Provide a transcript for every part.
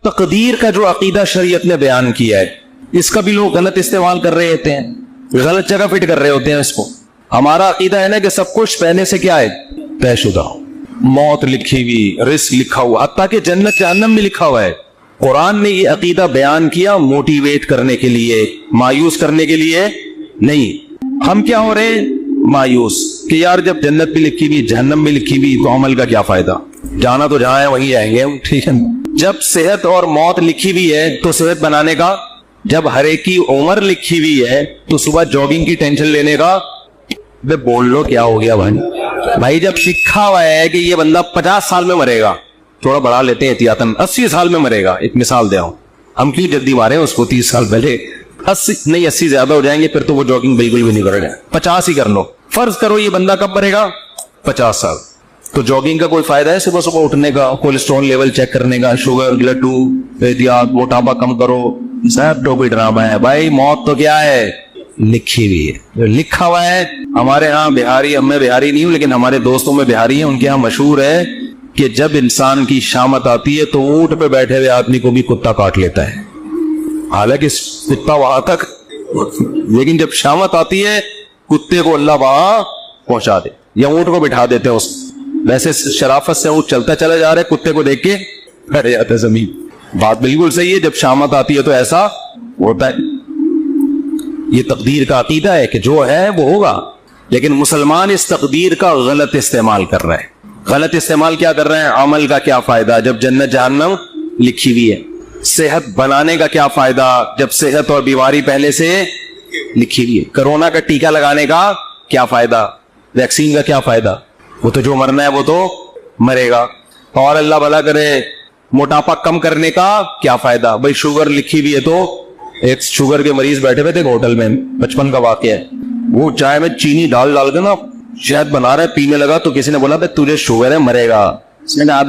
تقدیر کا جو عقیدہ شریعت نے بیان کیا ہے اس کا بھی لوگ غلط استعمال کر رہے ہوتے ہیں, غلط جگہ فٹ کر رہے ہوتے ہیں اس کو. ہمارا عقیدہ ہے نا کہ سب کچھ پہلے سے کیا ہے, طے شدہ, موت لکھی ہوئی, رزق لکھا ہوا, حتیٰ کہ جنت جہنم بھی لکھا ہوا ہے. قرآن نے یہ عقیدہ بیان کیا موٹیویٹ کرنے کے لیے, مایوس کرنے کے لیے نہیں. ہم کیا ہو رہے ہیں, مایوس, کہ یار جب جنت بھی لکھی ہوئی جہنم بھی لکھی ہوئی تو عمل کا کیا فائدہ, جانا تو جہاں ہے وہیں جائیں گے ہم, ٹھیک ہے. جب صحت اور موت لکھی ہوئی ہے تو صحت بنانے کا, جب ہر ایک کی عمر لکھی ہوئی ہے تو صبح جاگنگ کی ٹینشن لینے کا, بے بول لو کیا ہو گیا بھائی. جب لکھا ہوا ہے کہ یہ بندہ 50 سال میں مرے گا, تھوڑا بڑھا لیتے ہیں احتیاطاً, 80 سال میں مرے گا, ایک مثال دے آؤں, ہم کیوں جلدی مارے اس کو 30 سال پہلے, 80 زیادہ ہو جائیں گے پھر تو وہ جاگنگ بالکل بھی نہیں کرے گا, 50 ہی کر لو. فرض کرو یہ بندہ کب مرے گا, 50 سال. تو جاگنگ کا کوئی فائدہ ہے صبح صبح اٹھنے کا, کولیسٹرول لیول چیک کرنے کا, شوگر, لڈو, احتیاط, موٹاپا کم کرو, سب ٹوپی ڈرامہ ہے بھائی. موت تو کیا ہے, لکھی ہوئی ہے, جو لکھا ہوا ہے. ہمارے ہاں بہاری, میں بہاری نہیں ہوں لیکن ہمارے دوستوں میں بہاری ہیں, ان کے ہاں مشہور ہے کہ جب انسان کی شامت آتی ہے تو اونٹ پہ بیٹھے ہوئے آدمی کو بھی کتا کاٹ لیتا ہے, حالانکہ کتا وہاں تک, لیکن جب شامت آتی ہے کتے کو اللہ وہاں پہنچا دے, یا اونٹ کو بٹھا دیتے ہیں اس. ویسے شرافت سے اونٹ چلتا چلا جا رہا ہے, کتے کو دیکھ کے بیٹھ جاتا ہے زمین. بات بالکل صحیح ہے, جب شامت آتی ہے تو ایسا ہوتا ہے. یہ تقدیر کا عقیدہ ہے کہ جو ہے وہ ہوگا, لیکن مسلمان اس تقدیر کا غلط استعمال کر رہا ہے. غلط استعمال کیا کر رہے ہیں, عمل کا کیا فائدہ جب جنت جہنم لکھی ہوئی ہے, صحت بنانے کا کیا فائدہ جب صحت اور بیماری پہلے سے لکھی ہوئی ہے, کرونا کا ٹیکہ لگانے کا کیا فائدہ, ویکسین کا کیا فائدہ, وہ تو جو مرنا ہے وہ تو مرے گا. اور اللہ بھلا کرے موٹاپا کم کرنے کا کیا فائدہ, بھائی شوگر لکھی ہوئی ہے تو ایک شوگر کے مریض بیٹھے ہوئے تھے ہوٹل میں, بچپن کا واقعہ ہے, وہ چائے میں چینی ڈال کے نا شہد بنا رہے, پینے لگا تو کسی نے بولا بھائی تجھے شوگر ہے مرے گا. اس نے کہا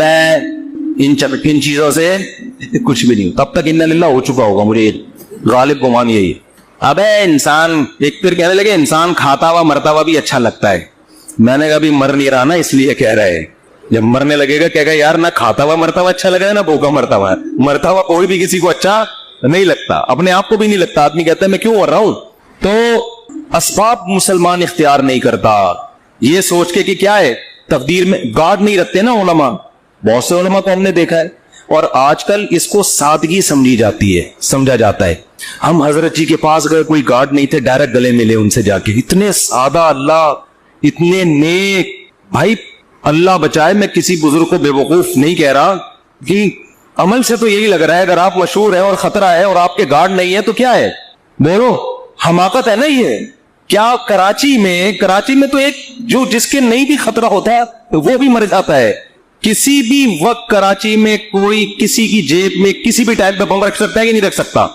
ان چیزوں سے کچھ بھی نہیں, تب تک اننا للہ ہو چکا ہوگا, مجھے غالب گمان یہی ہے. ابے انسان, ایک پھر کہنے لگے انسان کھاتا ہوا مرتا ہوا بھی اچھا لگتا ہے. میں نے کہا ابھی مر نہیں رہا نا اس لیے کہہ رہا ہے, جب مرنے لگے گا کہے گا یار نہ کھاتا ہوا مرتا ہوا اچھا لگا ہے نہ بھوکا مرتا ہوا. مرتا ہوا کوئی بھی کسی کو اچھا نہیں لگتا, اپنے آپ کو بھی نہیں لگتا. آدمی کہتا ہے میں کیوں مر رہا ہوں, تو اسباب مسلمان اختیار نہیں کرتا یہ سوچ کے کہ کیا ہے تقدیر میں گاڈ نہیں رکھتے نا علماء. بہت سے علماء کو ہم نے دیکھا ہے, اور آج کل اس کو سادگی سمجھی جاتی ہے, سمجھا جاتا ہے. ہم حضرت جی کے پاس گئے, کوئی گارڈ نہیں تھے, ڈائریکٹ گلے ملے ان سے جا کے, اتنے سادہ اللہ, اتنے نیک. بھائی اللہ بچائے, میں کسی بزرگ کو بے وقوف نہیں کہہ رہا, کہ عمل سے تو یہی لگ رہا ہے اگر آپ مشہور ہیں اور خطرہ ہے اور آپ کے گارڈ نہیں ہے تو کیا ہے, بولو حماقت ہے نا یہ. کیا کراچی میں تو ایک جو جس کے نہیں بھی خطرہ ہوتا ہے وہ بھی مر جاتا ہے. کسی بھی وقت کراچی میں کوئی کسی کی جیب میں کسی بھی ٹائم پہ بم رکھ سکتا ہے کہ نہیں رکھ سکتا.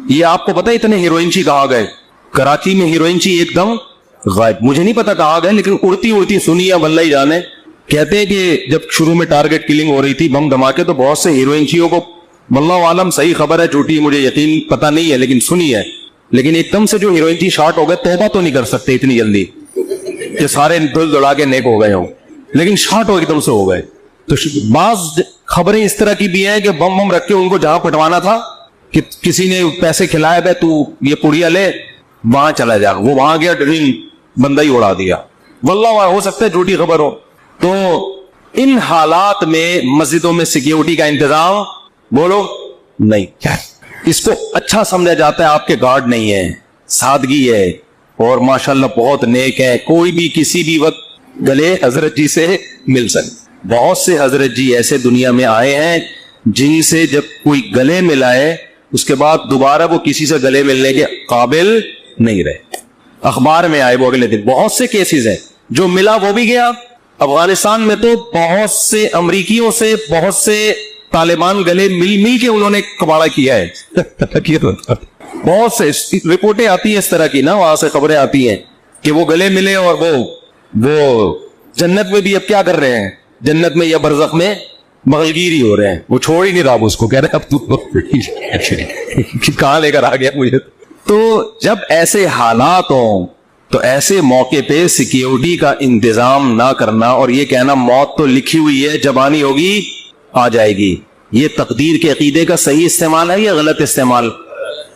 یہ آپ کو پتا ہے اتنے ہیروئنچی کہاں گئے کراچی میں, ہیروئنچی ایک دم غائب, مجھے نہیں پتا کہاں گئے, لیکن اڑتی سنی یا واللہ ہی جانے. کہتے ہیں کہ جب شروع میں ٹارگٹ کلنگ ہو رہی تھی, بم دھماکے, تو بہت سے ہیروئنچیوں کو, واللہ عالم صحیح خبر ہے جھوٹی مجھے یقین پتا نہیں ہے لیکن سنی ہے, لیکن ایک دم سے جو ہیروئنچی شارٹ ہو گئے, توبہ تو نہیں کر سکتے اتنی جلدی کہ سارے دل دڑا کے نیک ہو گئے ہوں, لیکن شارٹ ہو ایک دم سے ہو گئے. تو بعض خبریں اس طرح کی بھی ہیں کہ بم رکھ کے ان کو جہاں پٹوانا تھا کہ کسی نے پیسے کھلائے, بھائی تو یہ پڑیا لے وہاں چلا جا, وہ وہاں گیا ڈرل بندہ ہی اڑا دیا. واللہ ہو سکتا ہے جھوٹی خبر ہو. تو ان حالات میں مسجدوں میں سیکیورٹی کا انتظام بولو نہیں, اس کو اچھا سمجھا جاتا ہے آپ کے گارڈ نہیں ہے, سادگی ہے, اور ماشاءاللہ بہت نیک ہے, کوئی بھی کسی بھی وقت گلے حضرت جی سے مل سکے. بہت سے حضرت جی ایسے دنیا میں آئے ہیں جن سے جب کوئی گلے ملائے اس کے بعد دوبارہ وہ کسی سے گلے ملنے کے قابل نہیں رہے. اخبار میں آئے وہ اگلے دن, بہت سے کیسز ہیں, جو ملا وہ بھی گیا. افغانستان میں تو بہت سے امریکیوں سے, بہت سے طالبان گلے مل کے انہوں نے کباڑا کیا ہے. بہت سے رپورٹیں آتی ہیں اس طرح کی نا, وہاں سے خبریں آتی ہیں کہ وہ گلے ملے, اور وہ جنت میں بھی اب کیا کر رہے ہیں, جنت میں یا برزخ میں مغلگیری ہو رہے ہیں. وہ چھوڑ ہی نہیں رہا اس کو, کہہ رہے اب تو کہاں لے کر آ گیا مجھے. تو جب ایسے حالات ہوں تو ایسے موقع پہ سیکیورٹی کا انتظام نہ کرنا اور یہ کہنا موت تو لکھی ہوئی ہے جب آنی ہوگی آ جائے گی, یہ تقدیر کے عقیدے کا صحیح استعمال ہے یا غلط استعمال؟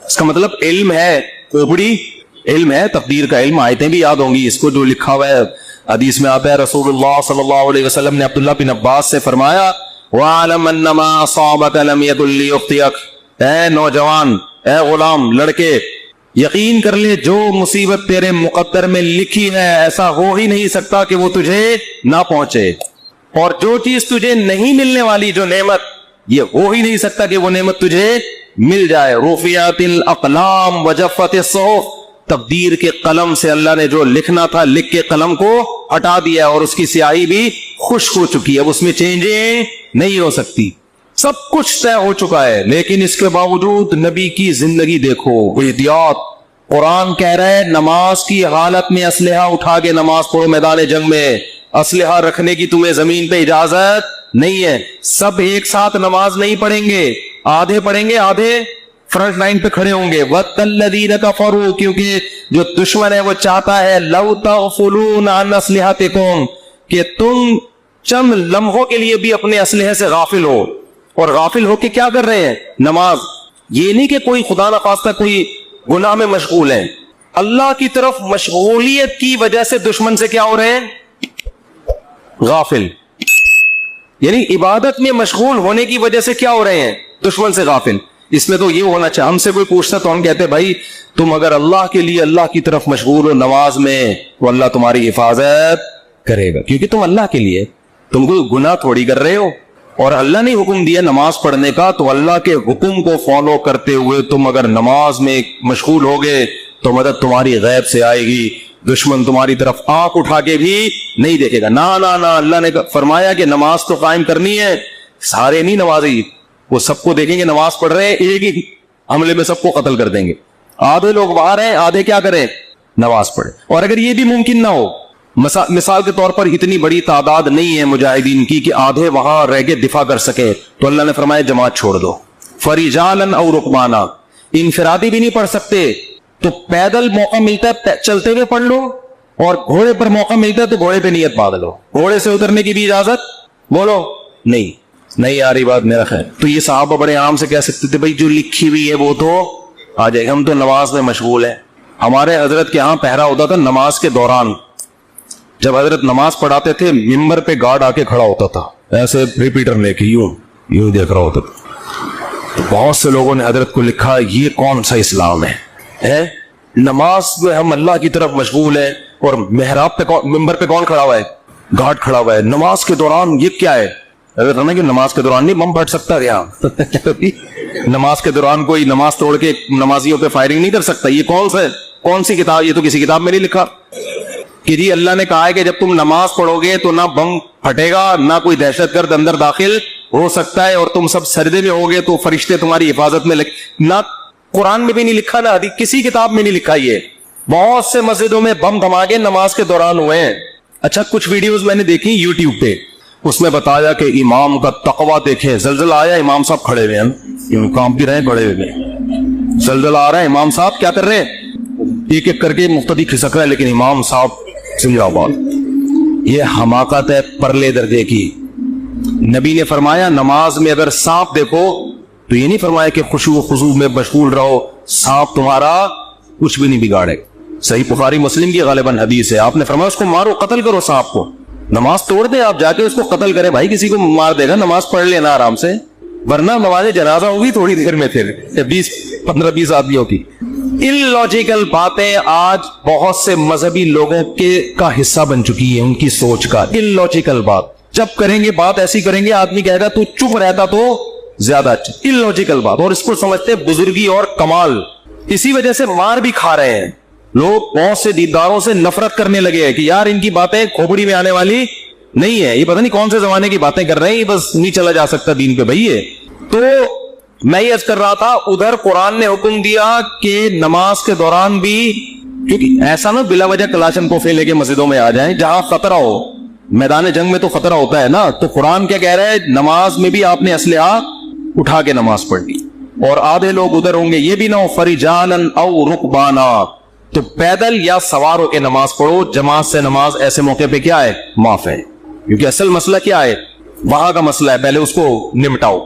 اس کا مطلب علم ہے، کھوپڑی علم ہے، تقدیر کا علم، آیتیں بھی یاد ہوں گی اس کو جو لکھا ہوا ہے حدیث میں آتا ہے، رسول اللہ صلی اللہ علیہ وسلم نے عبداللہ بن عباس سے فرمایا وَعَلَمْ أَنَّمَا أَصَابَكَ لَمْ يَكُنْ لِيُخْطِئَكَ، اے نوجوان، اے غلام، لڑکے، یقین کر لے جو مصیبت تیرے مقدر میں لکھی ہے ایسا ہو ہی نہیں سکتا کہ وہ تجھے نہ پہنچے، اور جو چیز تجھے نہیں ملنے والی، جو نعمت، یہ ہو ہی نہیں سکتا کہ وہ نعمت تجھے مل جائے۔ رفعت الاقلام وجفت الصحف، تقدیر کے قلم سے اللہ نے جو لکھنا تھا لکھ کے قلم کو ہٹا دیا اور اس کی سیاہی بھی خشک ہو چکی ہے، اب اس میں چینجیں نہیں ہو سکتی، سب کچھ طے ہو چکا ہے۔ لیکن اس کے باوجود نبی کی زندگی دیکھو، احتیاط، قرآن کہہ رہا ہے نماز کی حالت میں اسلحہ اٹھا کے نماز پڑھو، میدان جنگ میں اسلحہ رکھنے کی تمہیں زمین پہ اجازت نہیں ہے۔ سب ایک ساتھ نماز نہیں پڑھیں گے، آدھے پڑھیں گے، آدھے فرنٹ لائن پہ کھڑے ہوں گے۔ وَالَّذِينَ كَفَرُوا، کیونکہ جو دشمن ہے وہ چاہتا ہے لَوْ تَغْفُلُونَ عَنْ أَسْلِحَتِكُمْ، کہ تم چند لمحوں کے لیے بھی اپنے اسلحے سے غافل ہو، اور غافل ہو کے کیا کر رہے ہیں؟ نماز۔ یہ نہیں کہ کوئی خدا نخواستہ کوئی گناہ میں مشغول ہے، اللہ کی طرف مشغولیت کی وجہ سے دشمن سے کیا ہو رہے ہیں؟ غافل، یعنی عبادت میں مشغول ہونے کی وجہ سے کیا ہو رہے ہیں؟ دشمن سے غافل۔ اس میں تو یہ ہونا چاہیے، ہم سے کوئی پوچھتا تو ہم کہتے بھائی تم اگر اللہ کے لیے اللہ کی طرف مشغول ہو نماز میں تو اللہ تمہاری حفاظت کرے گا، کیونکہ تم اللہ کے لیے، تم کوئی گناہ تھوڑی کر رہے ہو، اور اللہ نے حکم دیا نماز پڑھنے کا، تو اللہ کے حکم کو فالو کرتے ہوئے تم اگر نماز میں مشغول ہوگے تو مدد تمہاری غیب سے آئے گی، دشمن تمہاری طرف آنکھ اٹھا کے بھی نہیں دیکھے گا۔ نہ نہ نہ، اللہ نے فرمایا کہ نماز تو قائم کرنی ہے، سارے نہیں نمازی، وہ سب کو دیکھیں گے نماز پڑھ رہے ہیں، ایک ہی حملے میں سب کو قتل کر دیں گے۔ آدھے لوگ باہر ہیں، آدھے کیا کریں؟ نماز پڑھیں۔ اور اگر یہ بھی ممکن نہ ہو، مثال کے طور پر اتنی بڑی تعداد نہیں ہے مجاہدین کی کہ آدھے وہاں رہ کے دفاع کر سکے، تو اللہ نے فرمایا جماعت چھوڑ دو، فَرِجَالًا أَوْ رُكْبَانًا، انفرادی بھی نہیں پڑھ سکتے تو پیدل موقع ملتا ہے چلتے ہوئے پڑھ لو، اور گھوڑے پر موقع ملتا ہے تو گھوڑے پہ نیت باندھ لو۔ گھوڑے سے اترنے کی بھی اجازت بولو نہیں آ رہی بات میرا خیر۔ تو یہ صحابہ بڑے عام سے کہہ سکتے تھے بھائی جو لکھی ہوئی ہے وہ تو آ جائے، ہم تو نماز میں مشغول ہیں۔ ہمارے حضرت کے ہاں پہرا ہوتا تھا نماز کے دوران، جب حضرت نماز پڑھاتے تھے ممبر پہ گارڈ آ کے کھڑا ہوتا تھا، ایسے ریپیٹر لے کے یوں دیکھ رہا ہوتا تھا۔ تو بہت سے لوگوں نے حضرت کو لکھا یہ کون سا اسلام ہے؟ نماز میں ہم اللہ کی طرف مشغول ہیں اور محراب پہ ممبر پہ کون کھڑا ہوا ہے؟ گارڈ کھڑا ہوا ہے۔ نماز کے دوران یہ کیا ہے؟ حضرت کہ نماز کے دوران نہیں بم پھٹ سکتا کیا؟ نماز کے دوران کوئی نماز توڑ کے نمازیوں پہ فائرنگ نہیں کر سکتا۔ یہ کون سی کتاب؟ یہ تو کسی کتاب میں نہیں لکھا کہ جی اللہ نے کہا ہے کہ جب تم نماز پڑھو گے تو نہ بم پھٹے گا، نہ کوئی دہشت گرد اندر داخل ہو سکتا ہے، اور تم سب سجدے میں ہوگے تو فرشتے تمہاری حفاظت میں نہ قرآن میں بھی نہیں لکھا، نہ حدیث کسی کتاب میں نہیں لکھا۔ یہ بہت سے مسجدوں میں بم دھماکے نماز کے دوران ہوئے ہیں۔ اچھا کچھ ویڈیوز میں نے دیکھی یوٹیوب پہ، اس میں بتایا کہ امام کا تقویٰ دیکھے، زلزلہ آیا امام صاحب کھڑے ہوئے ہیں، کام بھی رہے کھڑے ہوئے ہیں، زلزلہ آ رہا ہے امام صاحب کیا کر رہے ہیں؟ ایک ایک کر کے مقتدی کھسک رہا ہے، لیکن امام صاحب سمجھاؤ بات، یہ حماقت ہے پرلے درجے کی۔ نبی نے فرمایا نماز میں اگر سانپ دیکھو تو یہ نہیں فرمایا کہ خشوع و خضوع میں مشغول رہو، سانپ تمہارا کچھ بھی نہیں بگاڑے۔ صحیح بخاری مسلم کی غالباً حدیث ہے، آپ نے فرمایا اس کو مارو، قتل کرو سانپ کو، نماز توڑ دے آپ جا کے اس کو قتل کرے، بھائی کسی کو مار دے گا نماز پڑھ لینا آرام سے، ورنہ نماز جنازہ ہوگی تھوڑی دیر میں، پھر 15-20 آدمیوں کی۔ ان لاجیکل باتیں آج بہت سے مذہبی لوگوں کا حصہ بن چکی ہیں، ان کی سوچ کا۔ ان لاجیکل بات جب کریں گے، بات ایسی کریں گے، آدمی کہے گا تو چپ رہتا تو زیادہ اچھا۔ ان لاجیکل بات، اور اس کو سمجھتے بزرگی اور کمال، اسی وجہ سے مار بھی کھا رہے ہیں لوگ، بہت سے دینداروں سے نفرت کرنے لگے ہیں کہ یار ان کی باتیں کھوپڑی میں آنے والی نہیں ہے، یہ پتہ نہیں کون سے زمانے کی باتیں کر رہے ہیں، یہ بس نہیں چلا جا سکتا دین پہ بھائی ہے۔ تو میں یہ عرض کر رہا تھا، ادھر قرآن نے حکم دیا کہ نماز کے دوران بھی، کیونکہ ایسا نہ بلا وجہ کلاشن کو لے کے مسجدوں میں آ جائیں، جہاں خطرہ ہو، میدان جنگ میں تو خطرہ ہوتا ہے نا، تو قرآن کیا کہہ رہا ہے؟ نماز میں بھی آپ نے اسلحہ اٹھا کے نماز پڑھنی، اور آدھے لوگ ادھر ہوں گے، یہ بھی نہ ہو فَرِجَالًا أَوْ رُكْبَانًا، تو پیدل یا سوار ہو کے نماز پڑھو، جماعت سے نماز ایسے موقع پہ کیا ہے؟ معاف ہے، کیونکہ اصل مسئلہ کیا ہے؟ وہاں کا مسئلہ ہے، پہلے اس کو نمٹاؤ۔